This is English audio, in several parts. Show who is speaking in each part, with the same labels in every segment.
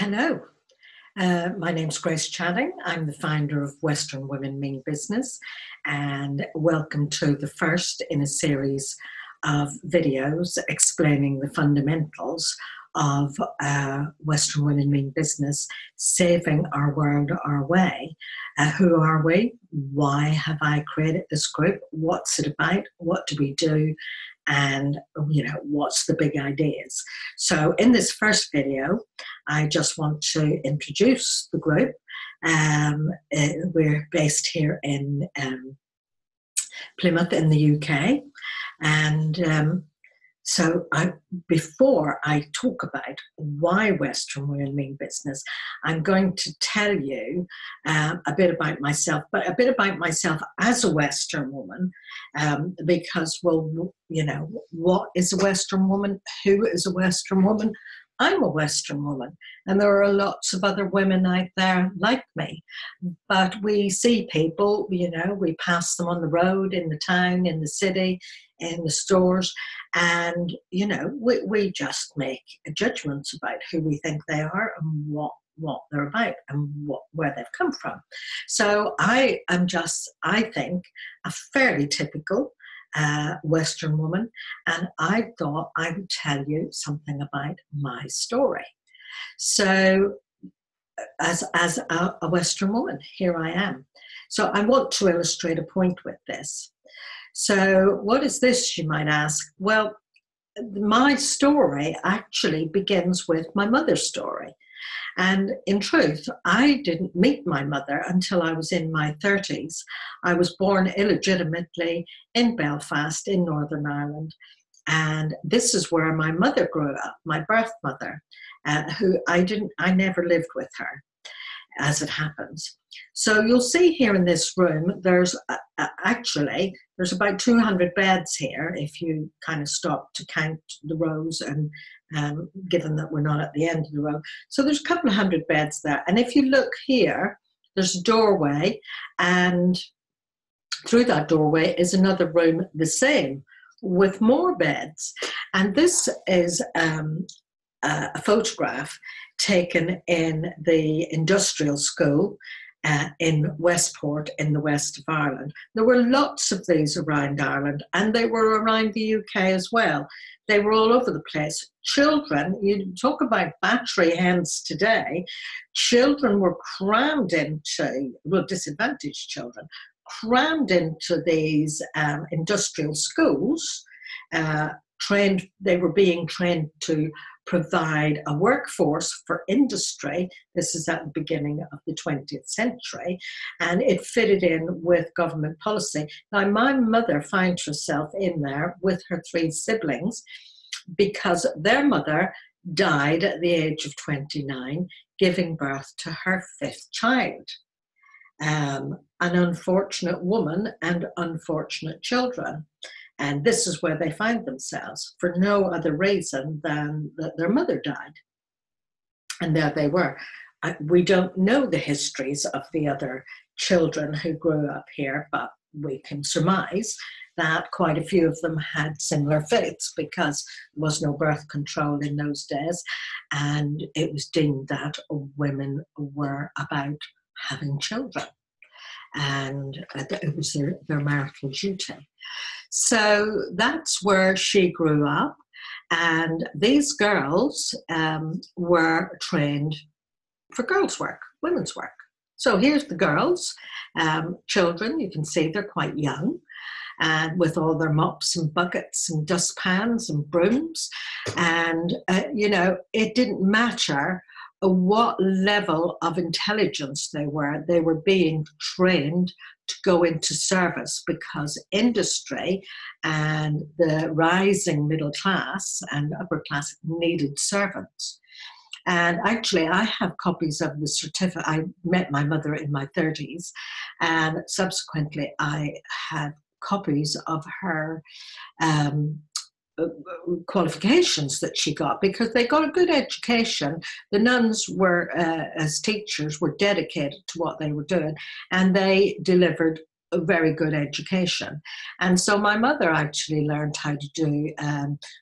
Speaker 1: Hello, my name's Grace Channing. I'm the founder of Western Women Mean Business, and welcome to the first in a series of videos explaining the fundamentals of Western Women Mean Business, saving our world our way. Who are we? Why have I created this group? What's it about? What do we do? And what's the big ideas? So in this first video, I just want to introduce the group. We're based here in Plymouth in the UK, and before I talk about why Western Women Mean Business, I'm going to tell you a bit about myself, but a bit about myself as a Western woman, because, what is a Western woman? Who is a Western woman? I'm a Western woman, and there are lots of other women out there like me. But we see people, we pass them on the road, in the town, in the city, in the stores, and, we just make judgments about who we think they are and what they're about and where they've come from. So I am just, I think, a fairly typical Western woman, and I thought I would tell you something about my story. So as a Western woman, here I am. So I want to illustrate a point with this. So what is this, you might ask? Well, my story actually begins with my mother's story. And in truth, I didn't meet my mother until I was in my 30s. I was born illegitimately in Belfast in Northern Ireland. And this is where my mother grew up, my birth mother, who I never lived with her, as it happens. So you'll see here in this room, there's about 200 beds here, if you kind of stop to count the rows, and given that we're not at the end of the row. So there's a couple of hundred beds there. And if you look here, there's a doorway, and through that doorway is another room the same, with more beds. And this is a photograph taken in the industrial school in Westport in the west of Ireland. There were lots of these around Ireland, and they were around the UK as well. They were all over the place. Children, you talk about battery hens today, children were crammed into, disadvantaged children, crammed into these industrial schools, they were being trained to provide a workforce for industry. This is at the beginning of the 20th century, and it fitted in with government policy. Now, my mother found herself in there with her 3 siblings because their mother died at the age of 29, giving birth to her 5th child. An unfortunate woman and unfortunate children. And this is where they found themselves, for no other reason than that their mother died. And there they were. We don't know the histories of the other children who grew up here, but we can surmise that quite a few of them had similar fates, because there was no birth control in those days, and it was deemed that women were about having children, and it was their marital duty. So that's where she grew up, and these girls were trained for girls' work, women's work. So here's the girls, children. You can see they're quite young, and with all their mops and buckets and dustpans and brooms, and it didn't matter what level of intelligence they were being trained to go into service, because industry and the rising middle class and upper class needed servants. And actually, I have copies of the certificate. I met my mother in my 30s, and subsequently I had copies of her qualifications that she got, because they got a good education. The nuns were, as teachers, were dedicated to what they were doing, and they delivered a very good education. And so my mother actually learned how to do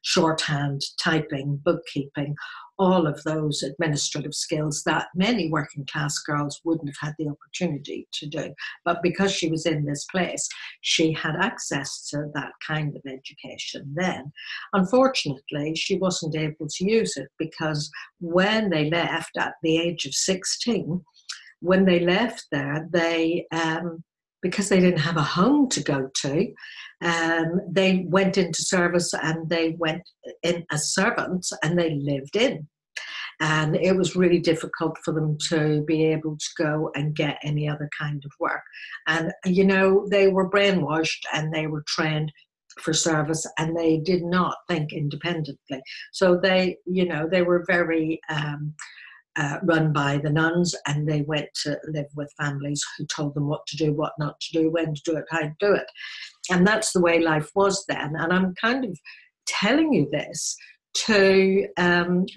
Speaker 1: shorthand, typing, bookkeeping, all of those administrative skills that many working class girls wouldn't have had the opportunity to do. But because she was in this place, she had access to that kind of education then. Unfortunately, she wasn't able to use it because when they left at the age of 16, when they left there, they because they didn't have a home to go to, they went into service and they went in as servants and they lived in. And it was really difficult for them to be able to go and get any other kind of work. And, you know, they were brainwashed and they were trained for service and they did not think independently. So they, you know, they were very run by the nuns, and they went to live with families who told them what to do, what not to do, when to do it, how to do it. And that's the way life was then. And I'm kind of telling you this to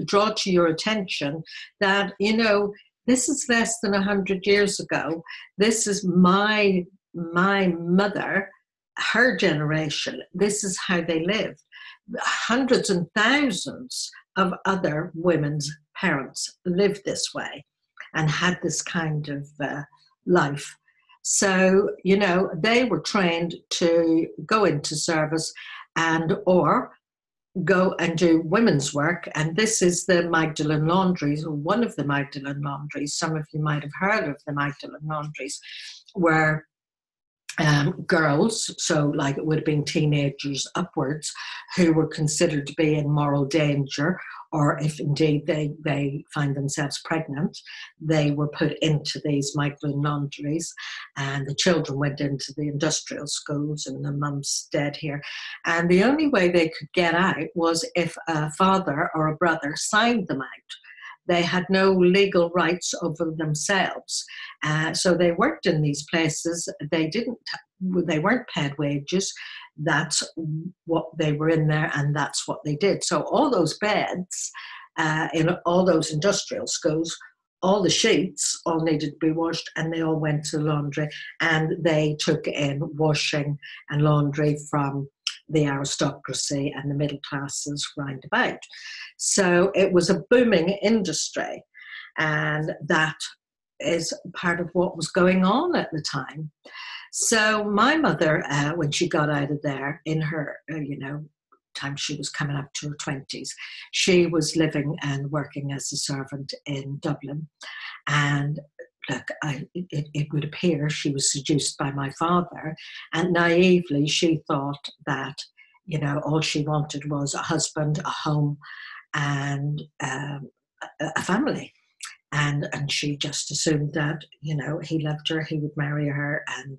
Speaker 1: draw to your attention that, you know, this is less than 100 years ago. This is my mother, her generation. This is how they lived. Hundreds and thousands of other women's parents lived this way and had this kind of life. So, you know, they were trained to go into service and or go and do women's work. And this is the Magdalene laundries, or one of the Magdalene laundries. Some of you might have heard of the Magdalene laundries, where girls, so like it would have been teenagers upwards, who were considered to be in moral danger, or if indeed they find themselves pregnant, they were put into these Magdalene laundries, and the children went into the industrial schools, and the mums stayed here. And the only way they could get out was if a father or a brother signed them out. They had no legal rights over themselves. So they worked in these places. They weren't paid wages. That's what they were in there, and that's what they did. So all those beds in all those industrial schools, all the sheets all needed to be washed, and they all went to laundry, and they took in washing and laundry from the aristocracy and the middle classes round about. So it was a booming industry, and that is part of what was going on at the time. So my mother, when she got out of there in her, time she was coming up to her 20s, she was living and working as a servant in Dublin. And look, it would appear she was seduced by my father, and naively she thought that, all she wanted was a husband, a home, and a family. And she just assumed that, he loved her, he would marry her, and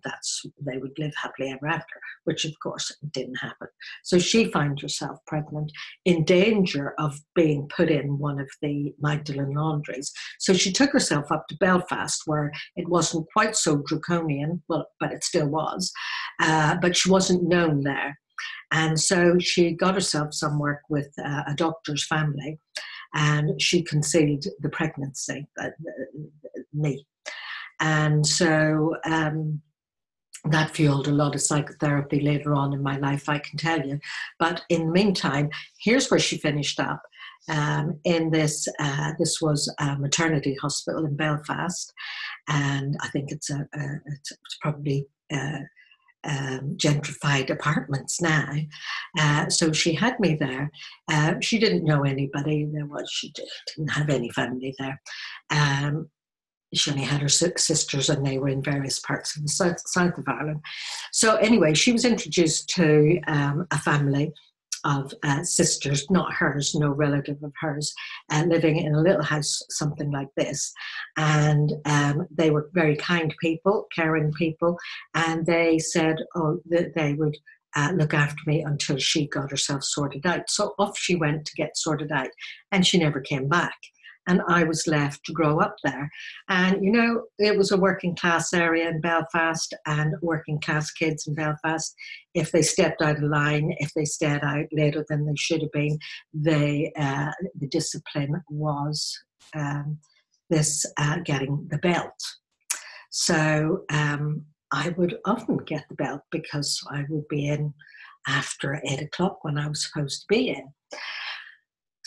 Speaker 1: they would live happily ever after, which of course didn't happen. So she found herself pregnant, in danger of being put in one of the Magdalene laundries. So she took herself up to Belfast, where it wasn't quite so draconian, well, but it still was, but she wasn't known there. And so she got herself some work with a doctor's family, and she concealed the pregnancy, me. And so that fueled a lot of psychotherapy later on in my life, I can tell you. But in the meantime, here's where she finished up. In this was a maternity hospital in Belfast, and I think it's probably gentrified apartments now. So she had me there. She didn't know anybody. She didn't have any family there. She only had her sisters, and they were in various parts of the south of Ireland. So anyway, she was introduced to a family of sisters, not hers, no relative of hers, living in a little house, something like this. And they were very kind people, caring people, and they said, they would look after me until she got herself sorted out. So off she went to get sorted out, and she never came back. And I was left to grow up there. And, it was a working class area in Belfast, and working class kids in Belfast, if they stepped out of line, if they stayed out later than they should have been, the discipline was getting the belt. So I would often get the belt because I would be in after 8 o'clock when I was supposed to be in.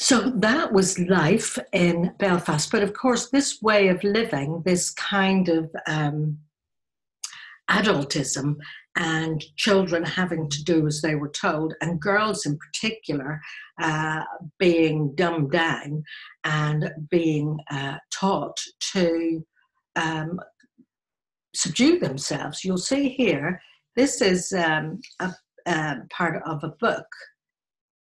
Speaker 1: So that was life in Belfast. But of course, this way of living, this kind of adultism and children having to do as they were told, and girls in particular being dumbed down and being taught to subdue themselves. You'll see here, this is a part of a book,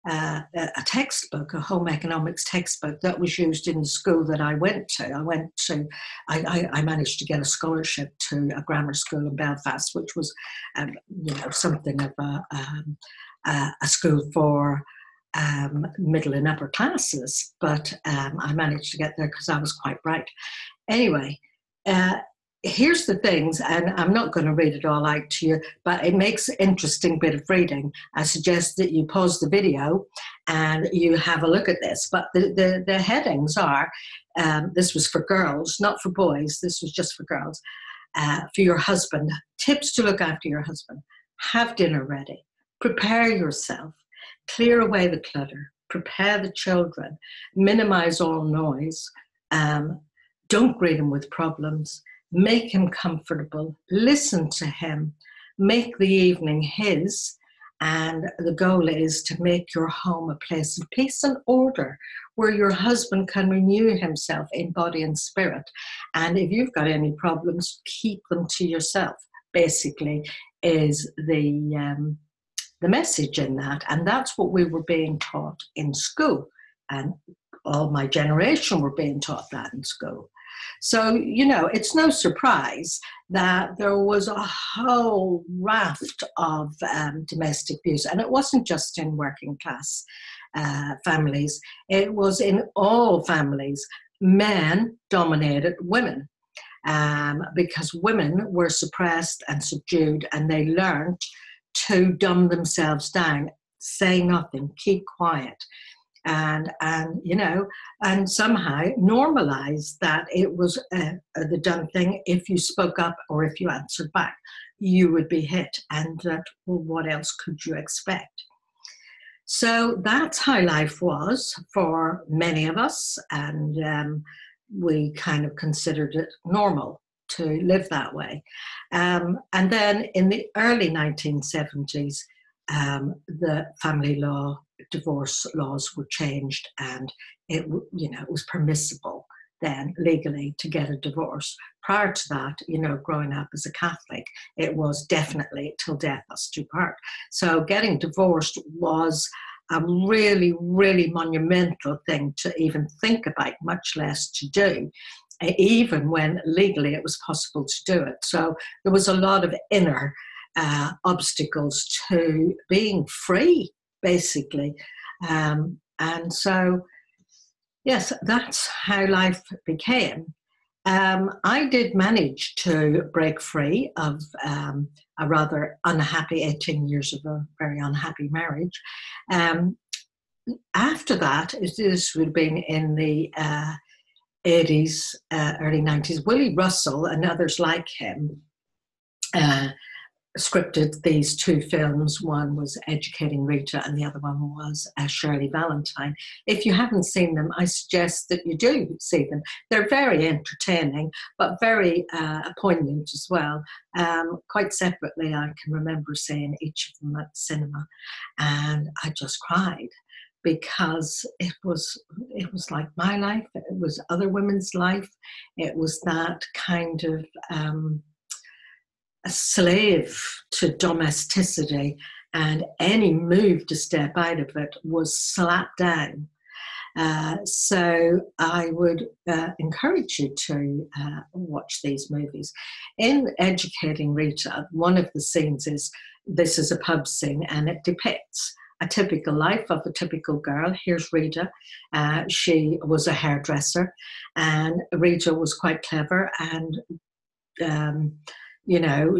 Speaker 1: a textbook, a home economics textbook that was used in the school that I went to. I managed to get a scholarship to a grammar school in Belfast, which was, something of a school for middle and upper classes. But I managed to get there because I was quite bright. Anyway, here's the things, and I'm not going to read it all out to you, but it makes an interesting bit of reading. I suggest that you pause the video and you have a look at this. But the headings are, this was for girls, not for boys. This was just for girls. For your husband, tips to look after your husband. Have dinner ready. Prepare yourself. Clear away the clutter. Prepare the children. Minimize all noise. Don't greet him with problems. Make him comfortable, listen to him, make the evening his, and the goal is to make your home a place of peace and order where your husband can renew himself in body and spirit. And if you've got any problems, keep them to yourself, basically, is the message in that. And that's what we were being taught in school. And all my generation were being taught that in school. So, it's no surprise that there was a whole raft of domestic abuse. And it wasn't just in working class families. It was in all families. Men dominated women because women were suppressed and subdued, and they learned to dumb themselves down, say nothing, keep quiet. And somehow normalize that it was the done thing. If you spoke up or if you answered back, you would be hit. And well, what else could you expect? So that's how life was for many of us. And we kind of considered it normal to live that way. And then in the early 1970s, the family law, divorce laws were changed, and it was permissible then legally to get a divorce. Prior to that, growing up as a Catholic, it was definitely till death us do part. So getting divorced was a really, really monumental thing to even think about, much less to do, even when legally it was possible to do it. So there was a lot of inner obstacles to being free, basically. And so, yes, that's how life became. I did manage to break free of a rather unhappy 18 years of a very unhappy marriage. After that, this would have been in the 80s, early 90s, Willie Russell and others like him scripted these two films. One was Educating Rita and the other one was Shirley Valentine. If you haven't seen them, I suggest that you do see them. They're very entertaining, but very poignant as well. Quite separately, I can remember seeing each of them at the cinema, and I just cried, because it was like my life, it was other women's life, it was that kind of a slave to domesticity, and any move to step out of it was slapped down. So I would encourage you to watch these movies. In Educating Rita, one of the scenes is, this is a pub scene, and it depicts a typical life of a typical girl. Here's Rita. She was a hairdresser, and Rita was quite clever, and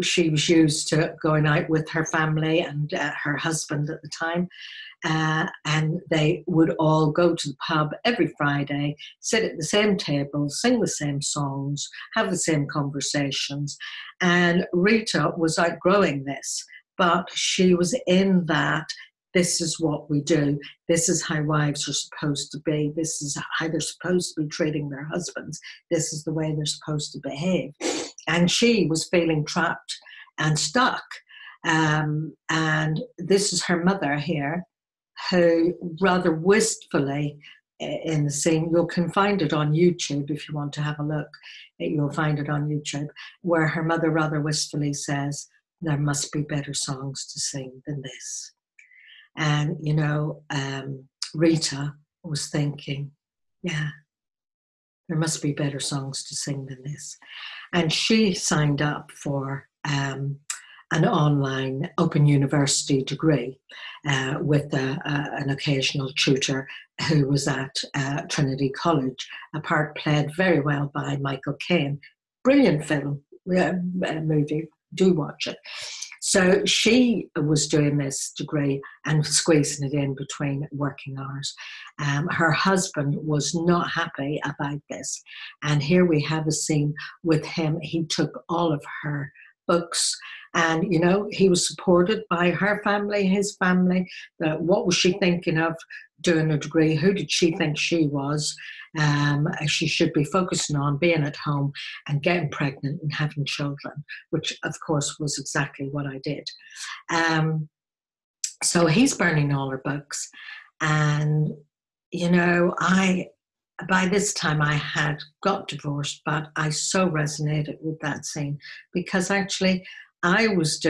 Speaker 1: she was used to going out with her family and her husband at the time. And they would all go to the pub every Friday, sit at the same table, sing the same songs, have the same conversations. And Rita was outgrowing this, but she was in that this is what we do. This is how wives are supposed to be. This is how they're supposed to be treating their husbands. This is the way they're supposed to behave. And she was feeling trapped and stuck. And this is her mother here, who rather wistfully in the scene, you can find it on YouTube if you want to have a look. You'll find it on YouTube, where her mother rather wistfully says, there must be better songs to sing than this. And, you know, Rita was thinking, yeah, there must be better songs to sing than this. And she signed up for an online Open University degree with an occasional tutor who was at Trinity College, a part played very well by Michael Caine. Brilliant film, movie, do watch it. So she was doing this degree and squeezing it in between working hours. Her husband was not happy about this. And here we have a scene with him. He took all of her books, and, you know, he was supported by her family, his family. What was she thinking of doing a degree? Who did she think she was? She should be focusing on being at home and getting pregnant and having children, which of course was exactly what I did. So he's burning all her books. And, you know, by this time I had got divorced, but I so resonated with that scene because actually I was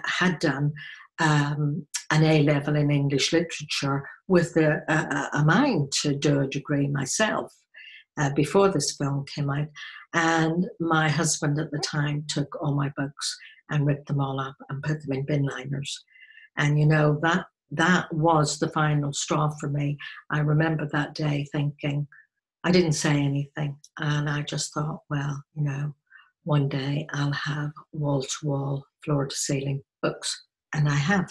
Speaker 1: had done an A-level in English literature with a mind to do a degree myself before this film came out. And my husband at the time took all my books and ripped them all up and put them in bin liners. And, you know, that was the final straw for me. I remember that day thinking, I didn't say anything. And I just thought, well, you know, one day I'll have wall-to-wall, floor-to-ceiling books. And I have.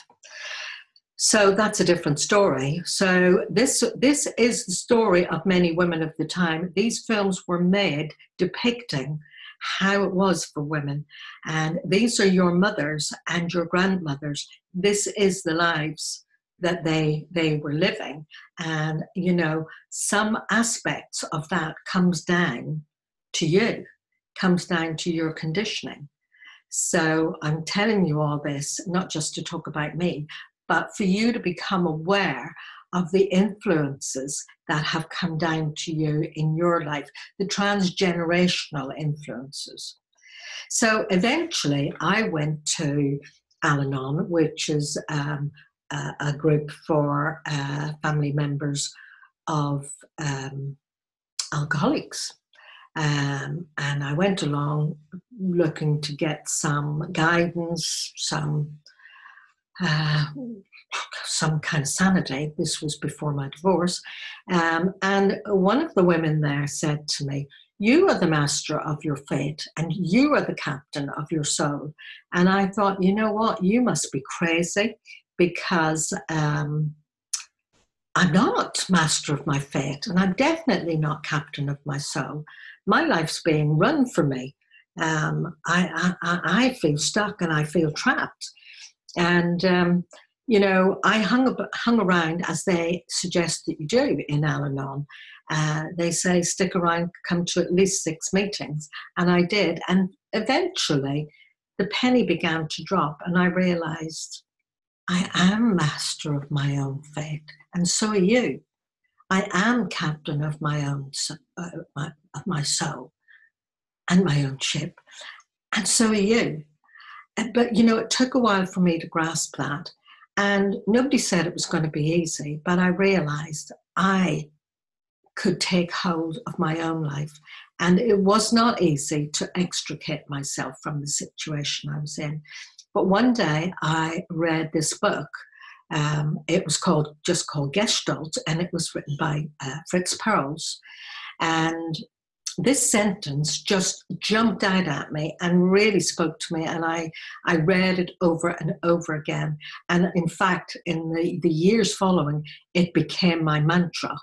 Speaker 1: So that's a different story. So this is the story of many women of the time. These films were made depicting how it was for women. And these are your mothers and your grandmothers. This is the lives that they were living. And, you know, some aspects of that comes down to you, comes down to your conditioning. So I'm telling you all this, not just to talk about me, but for you to become aware of the influences that have come down to you in your life, the transgenerational influences. So eventually I went to AlAnon, which is a group for family members of alcoholics. And I went along looking to get some guidance, some kind of sanity. This was before my divorce. And one of the women there said to me, you are the master of your fate and you are the captain of your soul. And I thought, you know what, you must be crazy because I'm not master of my fate and I'm definitely not captain of my soul. My life's being run for me. I feel stuck and I feel trapped. And, you know, I hung around as they suggest that you do in AlAnon. They say stick around, come to at least 6 meetings. And I did. And eventually the penny began to drop and I realized I am master of my own fate. And so are you. I am captain of my own, of my soul and my own ship. And so are you. But, you know, it took a while for me to grasp that. And nobody said it was going to be easy, but I realized I could take hold of my own life. And it was not easy to extricate myself from the situation I was in. But one day I read this book. It was just called Gestalt, and it was written by Fritz Perls. And this sentence just jumped out at me and really spoke to me. And I read it over and over again. And in fact, in the years following, it became my mantra.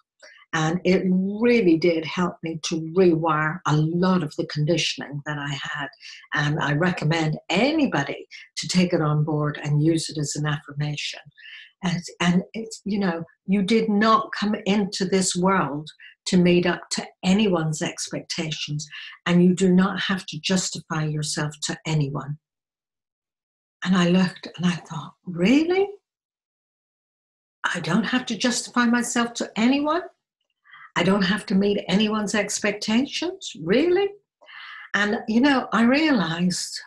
Speaker 1: And it really did help me to rewire a lot of the conditioning that I had. And I recommend anybody to take it on board and use it as an affirmation. And it's, you know, you did not come into this world to meet up to anyone's expectations, and you do not have to justify yourself to anyone. And I looked and I thought, really? I don't have to justify myself to anyone? I don't have to meet anyone's expectations? Really? And, you know, I realized,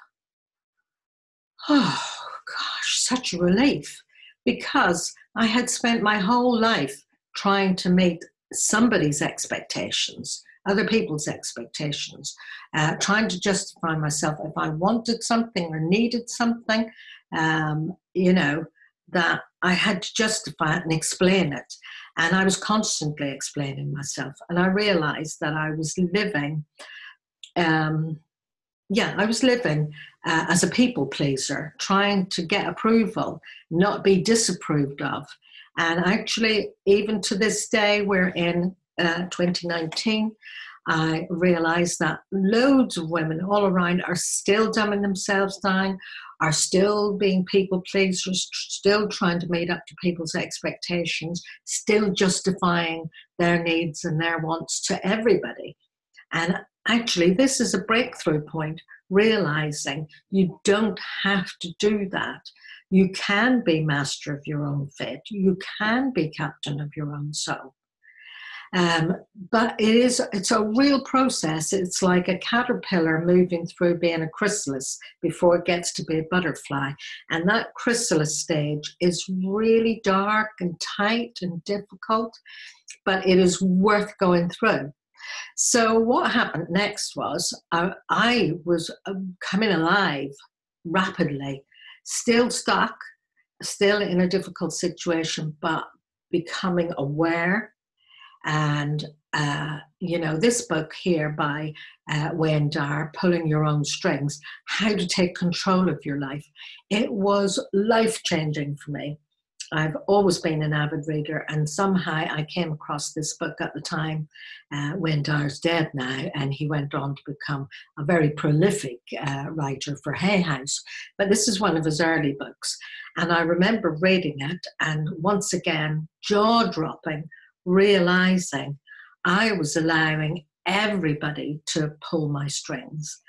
Speaker 1: oh gosh, such a relief, because I had spent my whole life trying to meet somebody's expectations, other people's expectations, trying to justify myself if I wanted something or needed something, you know, that I had to justify it and explain it. And I was constantly explaining myself. And I realized that I was living, I was living as a people pleaser, trying to get approval, not be disapproved of. And actually, even to this day, we're in 2019, I realized that loads of women all around are still dumbing themselves down, are still being people pleasers, still trying to meet up to people's expectations, still justifying their needs and their wants to everybody. And actually, this is a breakthrough point, realizing you don't have to do that. You can be master of your own fate. You can be captain of your own soul. But it's a real process. It's like a caterpillar moving through being a chrysalis before it gets to be a butterfly. And that chrysalis stage is really dark and tight and difficult, but it is worth going through. So what happened next was I was coming alive rapidly, still stuck, still in a difficult situation, but becoming aware. And, you know, this book here by Wayne Dyer, Pulling Your Own Strings, How to Take Control of Your Life. It was life-changing for me. I've always been an avid reader, and somehow I came across this book at the time. Wayne Dyer's dead now, and he went on to become a very prolific writer for Hay House. But this is one of his early books. And I remember reading it, and once again, jaw-dropping, realizing I was allowing everybody to pull my strings.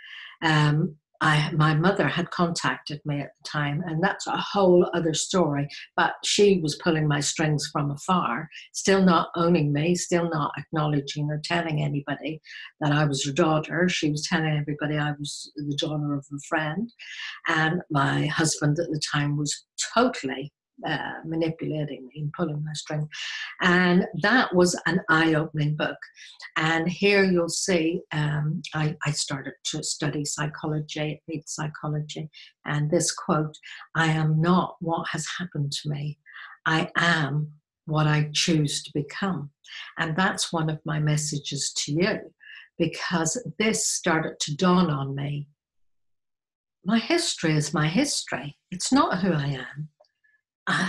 Speaker 1: My mother had contacted me at the time, and that's a whole other story, but she was pulling my strings from afar, still not owning me, still not acknowledging or telling anybody that I was her daughter. She was telling everybody I was the daughter of a friend, and my husband at the time was totally manipulating me and pulling my string. And that was an eye-opening book. And here you'll see I started to study psychology, read psychology, and this quote, "I am not what has happened to me. I am what I choose to become." And that's one of my messages to you, because this started to dawn on me. My history is my history. It's not who I am.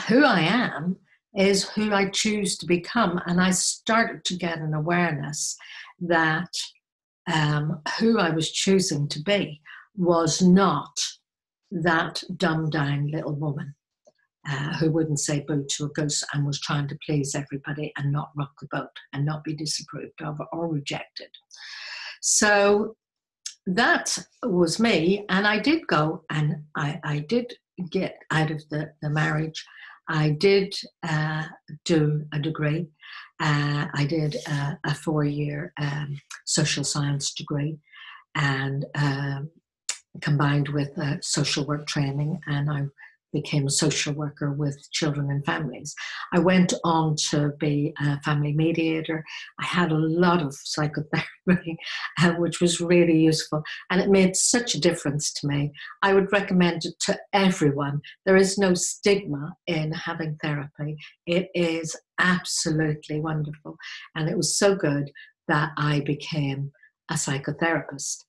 Speaker 1: Who I am is who I choose to become. And I started to get an awareness that who I was choosing to be was not that dumbed down little woman who wouldn't say boo to a goose and was trying to please everybody and not rock the boat and not be disapproved of or rejected. So that was me. And I did go and I did get out of the marriage. I did do a degree. I did a 4-year social science degree, and combined with social work training, and I became a social worker with children and families. I went on to be a family mediator. I had a lot of psychotherapy, which was really useful, and it made such a difference to me. I would recommend it to everyone. There is no stigma in having therapy. It is absolutely wonderful, and it was so good that I became a psychotherapist.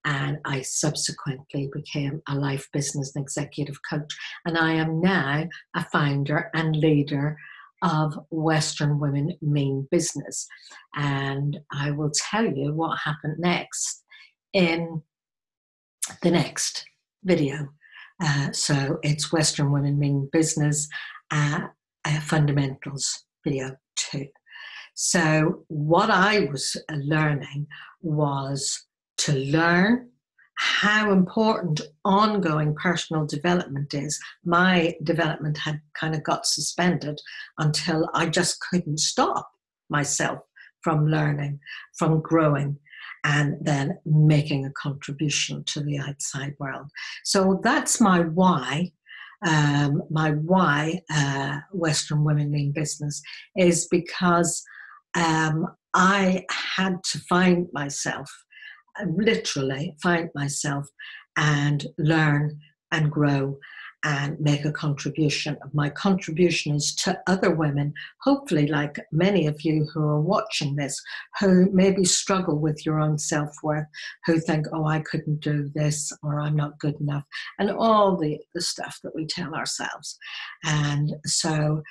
Speaker 1: And I subsequently became a life, business, and executive coach. And I am now a founder and leader of Western Women Mean Business. And I will tell you what happened next in the next video. So it's Western Women Mean Business. fundamentals video too. So what I was learning was to learn how important ongoing personal development is. My development had kind of got suspended until I just couldn't stop myself from learning, from growing, and then making a contribution to the outside world. So that's my why. Western Women Mean Business is because I had to find myself, literally find myself, and learn and grow and make a contribution. My contribution is to other women, hopefully like many of you who are watching this, who maybe struggle with your own self-worth, who think, oh, I couldn't do this, or I'm not good enough, and all the stuff that we tell ourselves. And so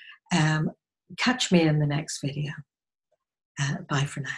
Speaker 1: catch me in the next video. Bye for now.